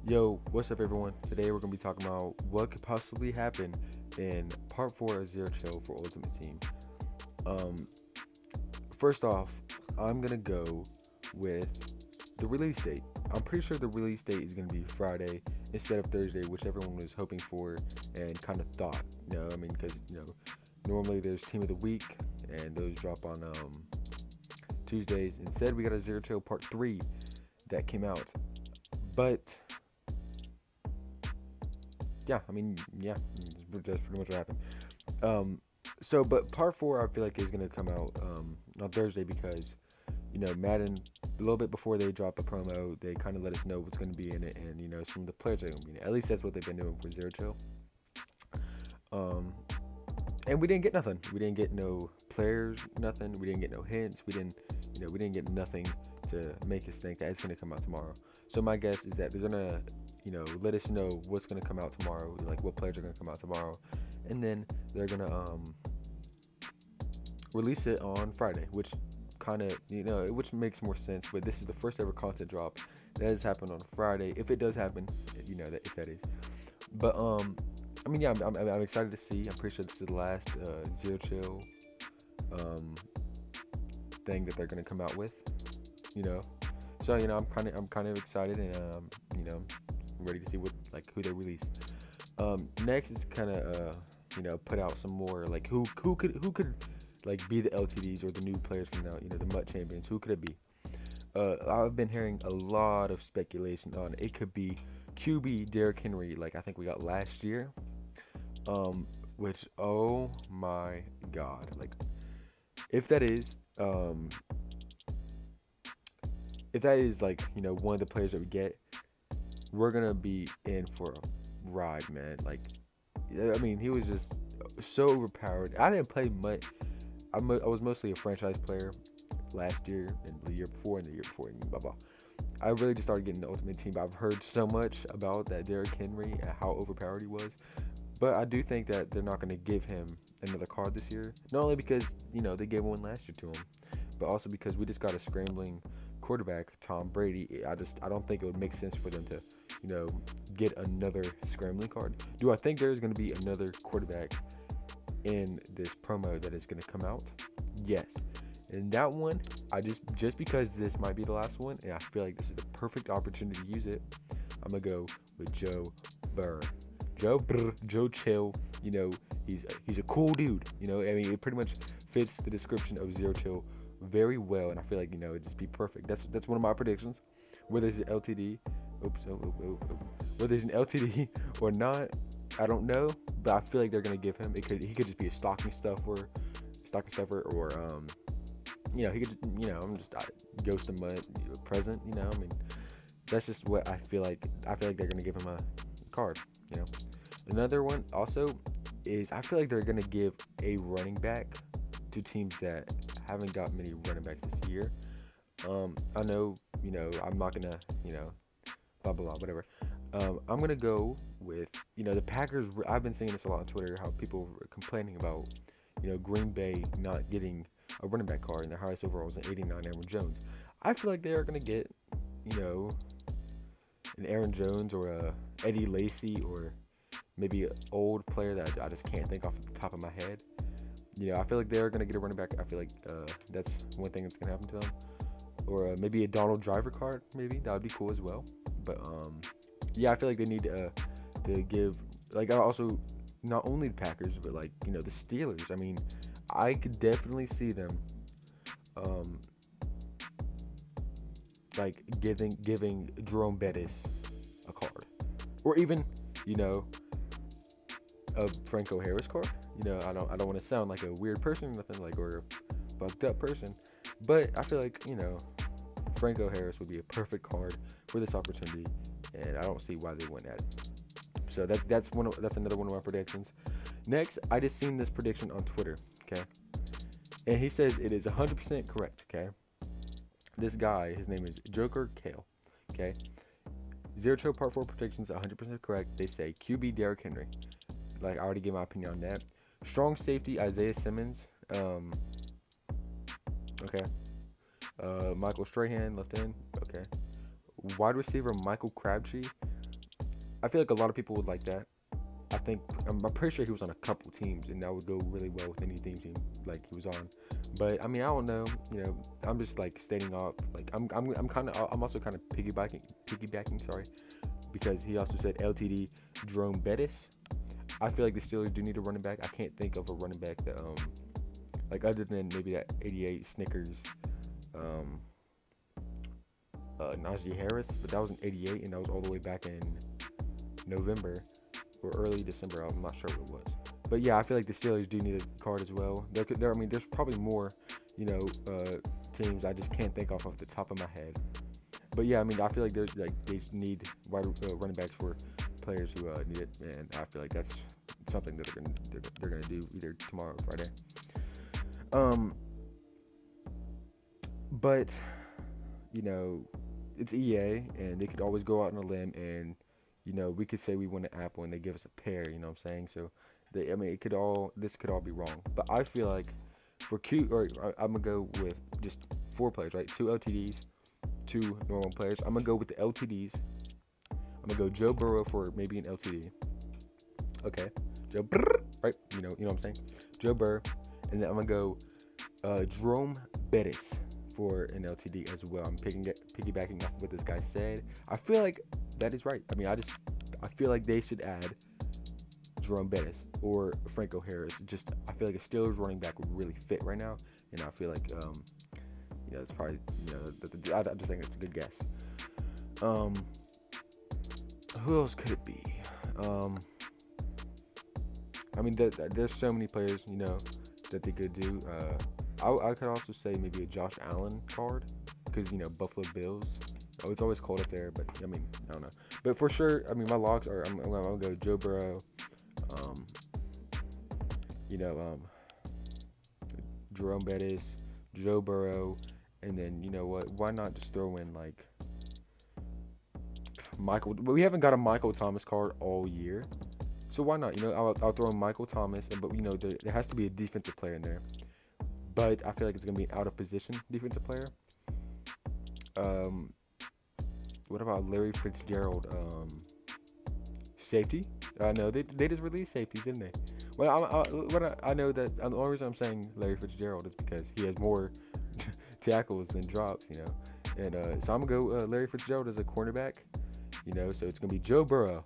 Yo, what's up, everyone? Today we're gonna be talking about what could possibly happen in Part Four of Zero Chill for Ultimate Team. Um, First off, I'm gonna go with the release date. I'm pretty sure the release date is gonna be Friday instead of Thursday, which everyone was hoping for and kind of thought. Because normally there's Team of the Week and those drop on Tuesdays. Instead, we got a Zero Chill Part Three that came out, but yeah, that's pretty much what happened. Um, but part four, I feel like is gonna come out on Thursday because Madden a little bit before they drop a promo, they kind of let us know what's gonna be in it, and some of the players are gonna be in it. At least that's what they've been doing for Zero Chill. Um, and we didn't get nothing. We didn't get no players, nothing. We didn't get no hints. We didn't get nothing to make us think that it's gonna come out tomorrow. So my guess is that they're gonna, let us know what's gonna come out tomorrow, like what players are gonna come out tomorrow, and then they're gonna release it on Friday, which kind of which makes more sense. But this is the first ever content drop that has happened on Friday. If it does happen, that if that is. But yeah, I'm excited to see. I'm pretty sure this is the last Zero Chill um, thing that they're gonna come out with. You know, so I'm kind of excited and ready to see who they release. Next is kind of put out some more like who could like be the LTDs or the new players coming out. The MUT champions. Who could it be? I've been hearing a lot of speculation on it. Could be QB Derrick Henry, like I think we got last year. Which oh my god, like if that is like one of the players that we get, we're gonna be in for a ride, man. Like he was just so overpowered. I didn't play much. I was mostly a franchise player last year and the year before and the year before and blah blah. I really just started getting the Ultimate Team. I've heard so much about that Derrick Henry and how overpowered he was. But I do think that they're not going to give him another card this year. Not only because, they gave one last year to him, but also because we just got a scrambling quarterback, Tom Brady. I don't think it would make sense for them to, get another scrambling card. Do I think there's going to be another quarterback in this promo that is going to come out? Yes. And that one, just because this might be the last one, and I feel like this is the perfect opportunity to use it, I'm gonna go with Joe Burr. Joe Chill. He's a cool dude. It pretty much fits the description of Zero Chill very well, and I feel like it'd just be perfect. That's one of my predictions. Whether it's an LTD, whether it's an LTD or not, I don't know. But I feel like they're gonna give him. He could just be a stocking stuffer, or he could I'm just ghost him present. That's just what I feel like. I feel like they're gonna give him a card. Another one also is I feel like they're gonna give a running back to teams that haven't got many running backs this year. I know, I'm not gonna, blah blah blah, whatever. I'm gonna go with, the Packers. I've been seeing this a lot on Twitter, how people are complaining about, Green Bay not getting a running back card, and their highest overall was an 89, Aaron Jones. I feel like they are gonna get, you know, an Aaron Jones or a Eddie Lacy or maybe an old player that I just can't think off the top of my head. I feel like they're gonna get a running back. I feel like that's one thing that's gonna happen to them. Or maybe a Donald Driver card. Maybe that would be cool as well. But yeah, I feel like they need to give also not only the Packers but the Steelers. I could definitely see them um giving Jerome Bettis a card, or even you know a Franco Harris card. I don't want to sound like a weird person, nothing or a fucked up person, but I feel like Franco Harris would be a perfect card for this opportunity, and I don't see why they wouldn't add it. So that's another one of my predictions. Next, I just seen this prediction on Twitter, okay, and he says it is 100% correct, okay. This guy, his name is Joker Kale, okay. Zero Chill Part 4 predictions 100% correct. They say QB Derrick Henry. I already gave my opinion on that. Strong safety Isaiah Simmons. Okay. Michael Strahan left in. Okay. Wide receiver Michael Crabtree. I feel like a lot of people would like that. I'm pretty sure he was on a couple teams, and that would go really well with any team like he was on. But I mean, I don't know. You know, I'm just like stating off. Like I'm also kind of piggybacking. Sorry, because he also said LTD Jerome Bettis. I feel like the Steelers do need a running back. I can't think of a running back that like other than maybe that 88 Snickers um Najee Harris, but that was in 88, and that was all the way back in November or early December. I'm not sure what it was. But yeah, I feel like the Steelers do need a card as well. I mean, there's probably more, you know, teams I just can't think off the top of my head. But yeah, I mean, I feel like there's like they need running backs for players who need it, and I feel like that's something that they're gonna do either tomorrow or Friday. But you know, it's EA, and they could always go out on a limb, and you know, we could say we win an apple, and they give us a pear. You know what I'm saying? So, I mean, this could all be wrong. But I feel like for I'm gonna go with just 4 players, right? 2 LTDs, 2 normal players. I'm gonna go with the LTDs. I'm gonna go Joe Burrow for maybe an LTD. Okay, Joe Burrow, right? You know what I'm saying? Joe Burrow, and then I'm gonna go Jerome Bettis for an LTD as well. I'm piggybacking off what this guy said. I feel like that is right. I mean, I feel like they should add Jerome Bettis or Franco Harris. I feel like a Steelers running back would really fit right now, and I feel like it's probably I just think it's a good guess. Who else could it be? I mean, there's so many players that they could do. I could also say maybe a Josh Allen card because Buffalo Bills. Oh, it's always cold up there, but I mean, I don't know. But for sure, I mean, my logs are I'm gonna go Joe Burrow, Jerome Bettis, Joe Burrow, and then why not just throw in like Michael? But we haven't got a Michael Thomas card all year, so why not? I'll throw in Michael Thomas, but there has to be a defensive player in there. But I feel like it's gonna be an out of position defensive player. What about Larry Fitzgerald? Safety? No, they just released safeties, didn't they? Well, I know that the only reason I'm saying Larry Fitzgerald is because he has more tackles than drops, And so I'm gonna go Larry Fitzgerald as a cornerback, So it's gonna be Joe Burrow,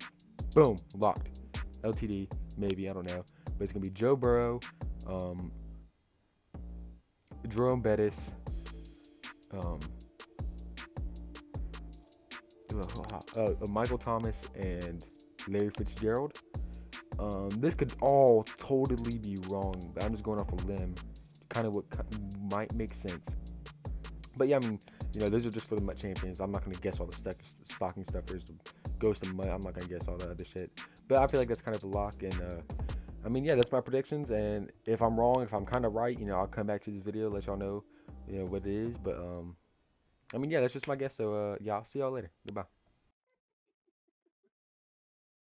boom, locked. LTD, maybe, I don't know, but it's gonna be Joe Burrow, Jerome Bettis, Michael Thomas, and Larry Fitzgerald. This could all totally be wrong, but I'm just going off a limb, kind of what might make sense. But yeah, I mean, those are just for the MUT champions. I'm not gonna guess all the stocking stuffers, Ghost of MUT. I'm not gonna guess all that other shit. But I feel like that's kind of a lock, and I mean, yeah, that's my predictions. And if I'm wrong, if I'm kind of right, I'll come back to this video, let y'all know, what it is. But I mean, yeah, that's just my guess. So yeah, I'll see y'all later. Goodbye.